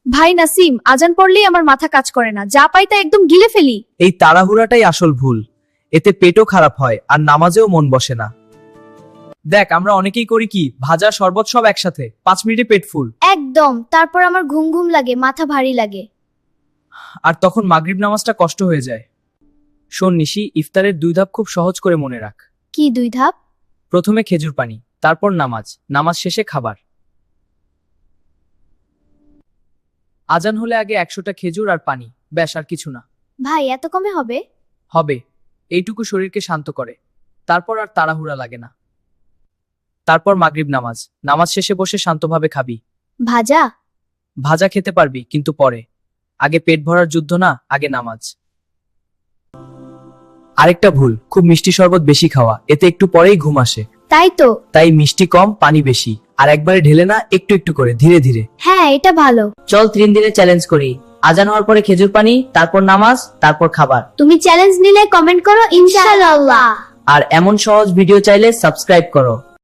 ভাই নাসিম, আজান পড়লেই আমার মাথা কাজ করে না, যা পাই তা একদম গিলে ফেলি। এই তাড়াহুড়াটাই আসল ভুল। এতে পেটও খারাপ হয় আর নামাজেও মন বসে না। দেখ, আমরা অনেকেই করি কি, ভাজা শরবত সব একসাথে, 5 মিনিটে পেট ফুল। একদম, তারপর আমার ঘুম ঘুম লাগে, মাথা ভারী লাগে। আর তখন মাগরিব নামাজটা কষ্ট হয়ে যায়। শোন নিশি, ইফতারের 2 ধাপ খুব সহজ করে মনে রাখ। কি 2 ধাপ? প্রথমে খেজুর পানি, তারপর নামাজ, নামাজ শেষে খাবার। আজান হলে আগে 100টা খেজুর আর পানি, ব্যাস, আর কিছু না। ভাই এত কমে হবে? হবে, এইটুকু শরীরকে শান্ত করে। তারপর আর তাড়াহুড়া লাগে না। তারপর মাগরিব নামাজ, নামাজ শেষে বসে শান্তভাবে খাবি। ভাজা? ভাজা খেতে পারবি, কিন্তু পরে। আগে পেট ভরার যুদ্ধ না, আগে নামাজ। আরেকটা ভুল, খুব মিষ্টি শরবত বেশি খাওয়া, এতে একটু পরেই ঘুম আসে। তাই তো। তাই মিষ্টি কম, পানি বেশি, আর একবারে ঢেলে না, একটু একটু করে, ধীরে ধীরে। হ্যাঁ, এটা ভালো। চল 3 দিনে চ্যালেঞ্জ করি। আজান হওয়ার পরে খেজুর পানি, তারপর নামাজ, তারপর খাবার। তুমি চ্যালেঞ্জ নিলে কমেন্ট করো, ইনশাআল্লাহ। আর এমন সহজ ভিডিও চাইলে সাবস্ক্রাইব করো।